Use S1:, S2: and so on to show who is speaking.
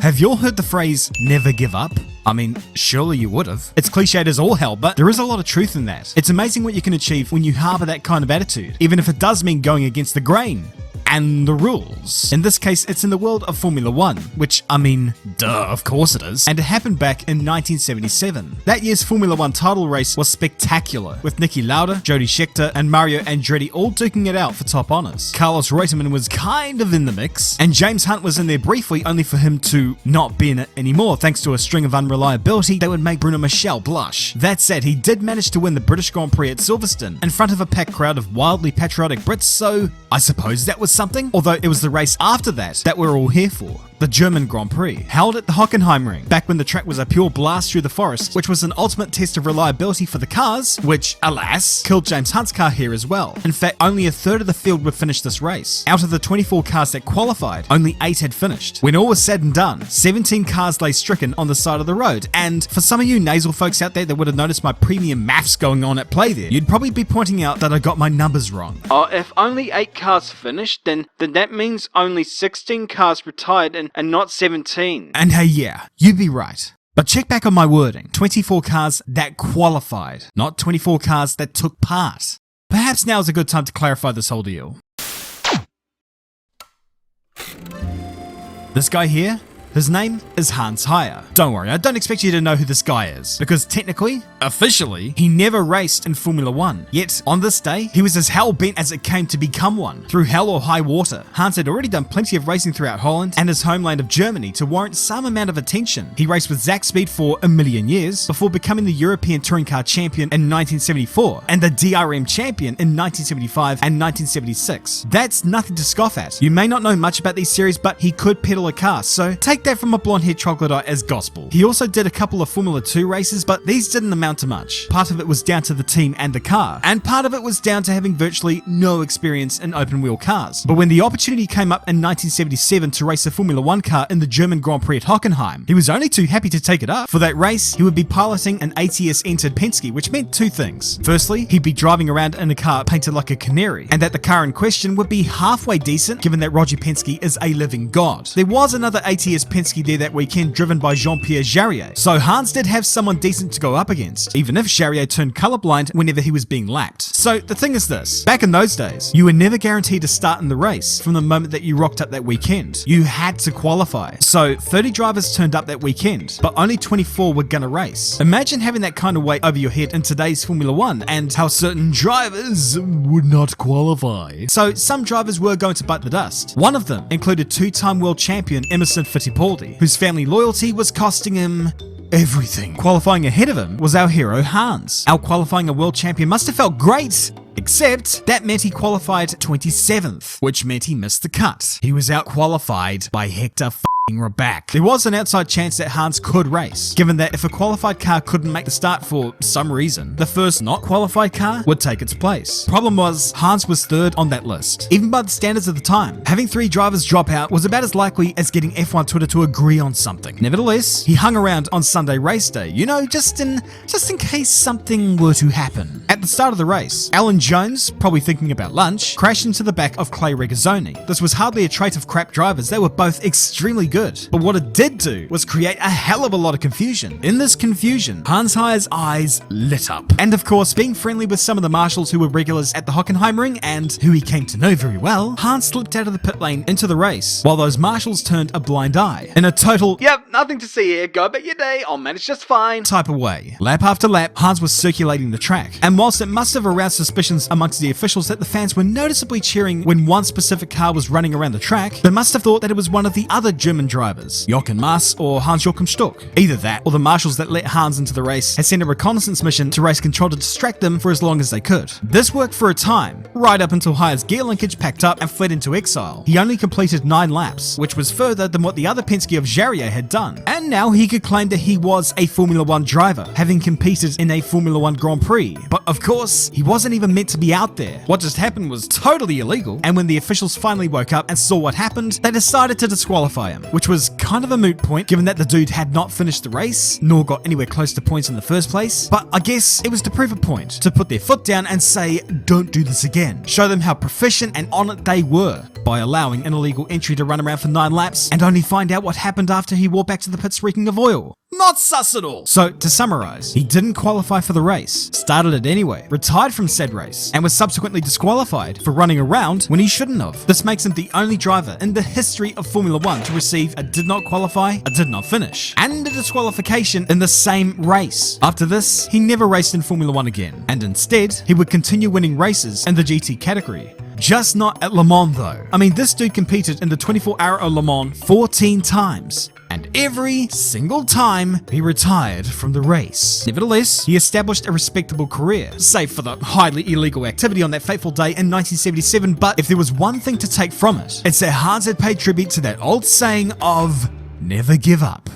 S1: Have you all heard the phrase, never give up? I mean, surely you would have. It's cliched as all hell, but there is a lot of truth in that. It's amazing what you can achieve when you harbour that kind of attitude, even if it does mean going against the grain and the rules. In this case, it's in the world of Formula 1, which, I mean, duh, of course it is. And it happened back in 1977. That year's Formula 1 title race was spectacular, with Niki Lauda, Jody Scheckter, and Mario Andretti all duking it out for top honours. Carlos Reutemann was kind of in the mix, and James Hunt was in there briefly, only for him to not be in it anymore, thanks to a string of unreliability that would make Bruno Michel blush. That said, he did manage to win the British Grand Prix at Silverstone, in front of a packed crowd of wildly patriotic Brits, so I suppose that was something, although it was the race after that we're all here for. The German Grand Prix, held at the Hockenheimring, back when the track was a pure blast through the forest, which was an ultimate test of reliability for the cars, which, alas, killed James Hunt's car here as well. In fact, only a third of the field would finish this race. Out of the 24 cars that qualified, only 8 had finished. When all was said and done, 17 cars lay stricken on the side of the road, and for some of you nasal folks out there that would have noticed my premium maths going on at play there, you'd probably be pointing out that I got my numbers wrong.
S2: Oh, if only 8 cars finished, then that means only 16 cars retired and not 17.
S1: And hey, yeah, you'd be right. But check back on my wording. 24 cars that qualified, not 24 cars that took part. Perhaps now is a good time to clarify this whole deal. This guy here, his name is Hans Heyer. Don't worry, I don't expect you to know who this guy is, because technically, officially, he never raced in Formula 1. Yet, on this day, he was as hell-bent as it came to become one. Through hell or high water, Hans had already done plenty of racing throughout Holland and his homeland of Germany to warrant some amount of attention. He raced with Zach Speed for a million years, before becoming the European Touring Car Champion in 1974, and the DRM Champion in 1975 and 1976. That's nothing to scoff at. You may not know much about these series, but he could pedal a car, so take that from a blonde-haired troglodyte as gospel. He also did a couple of Formula 2 races, but these didn't amount to much. Part of it was down to the team and the car, and part of it was down to having virtually no experience in open-wheel cars. But when the opportunity came up in 1977 to race a Formula 1 car in the German Grand Prix at Hockenheim, he was only too happy to take it up. For that race, he would be piloting an ATS-entered Penske, which meant 2 things. Firstly, he'd be driving around in a car painted like a canary, and that the car in question would be halfway decent, given that Roger Penske is a living god. There was another ATS Penske there that weekend driven by Jean-Pierre Jarier, so Hans did have someone decent to go up against, even if Jarier turned colorblind whenever he was being lapped. So the thing is this, back in those days, you were never guaranteed to start in the race from the moment that you rocked up that weekend. You had to qualify. So 30 drivers turned up that weekend, but only 24 were gonna race. Imagine having that kind of weight over your head in today's Formula 1 and how certain drivers would not qualify. So some drivers were going to bite the dust. One of them included 2-time world champion Emerson Fittipaldi, whose family loyalty was costing him everything. Qualifying ahead of him was our hero Hans. Out-qualifying a world champion must have felt great, except that meant he qualified 27th, which meant he missed the cut. He was out-qualified by Hector Raback. There was an outside chance that Hans could race, given that if a qualified car couldn't make the start for some reason, the first not qualified car would take its place. Problem was, Hans was third on that list. Even by the standards of the time, having 3 drivers drop out was about as likely as getting F1 Twitter to agree on something. Nevertheless, he hung around on Sunday race day, you know, just in case something were to happen. At the start of the race, Alan Jones, probably thinking about lunch, crashed into the back of Clay Regazzoni. This was hardly a trait of crap drivers, they were both extremely good. But what it did do was create a hell of a lot of confusion. In this confusion, Hans Heyer's eyes lit up. And of course, being friendly with some of the marshals who were regulars at the Hockenheimring and who he came to know very well, Hans slipped out of the pit lane into the race, while those marshals turned a blind eye. In a total,
S2: "Yep, nothing to see here, go about your day, I'll manage just fine"
S1: type of way. Lap after lap, Hans was circulating the track, and whilst it must have aroused suspicions amongst the officials that the fans were noticeably cheering when one specific car was running around the track, they must have thought that it was one of the other German drivers, Jochen Mass or Hans-Joachim Stuck. Either that, or the marshals that let Hans into the race had sent a reconnaissance mission to race control to distract them for as long as they could. This worked for a time, right up until Heyer's gear linkage packed up and fled into exile. He only completed 9 laps, which was further than what the other Penske of Jarier had done. 1. And now he could claim that he was a Formula 1 driver, having competed in a Formula 1 Grand Prix. But of course, he wasn't even meant to be out there. What just happened was totally illegal, and when the officials finally woke up and saw what happened, they decided to disqualify him, which was kind of a moot point given that the dude had not finished the race, nor got anywhere close to points in the first place. But I guess it was to prove a point, to put their foot down and say, don't do this again. Show them how proficient and on it they were, by allowing an illegal entry to run around for 9 laps and only find out what happened after he walked back to the pits reeking of oil. Not sus at all. So, to summarize, he didn't qualify for the race, started it anyway, retired from said race, and was subsequently disqualified for running around when he shouldn't have. This makes him the only driver in the history of Formula 1 to receive a did not qualify, a did not finish, and a disqualification in the same race. After this, he never raced in Formula 1 again, and instead, he would continue winning races in the GT category. Just not at Le Mans though. I mean, this dude competed in the 24-hour of Le Mans 14 times. And every single time, he retired from the race. Nevertheless, he established a respectable career, save for the highly illegal activity on that fateful day in 1977. But if there was one thing to take from it, it's that Hans had paid tribute to that old saying of, never give up.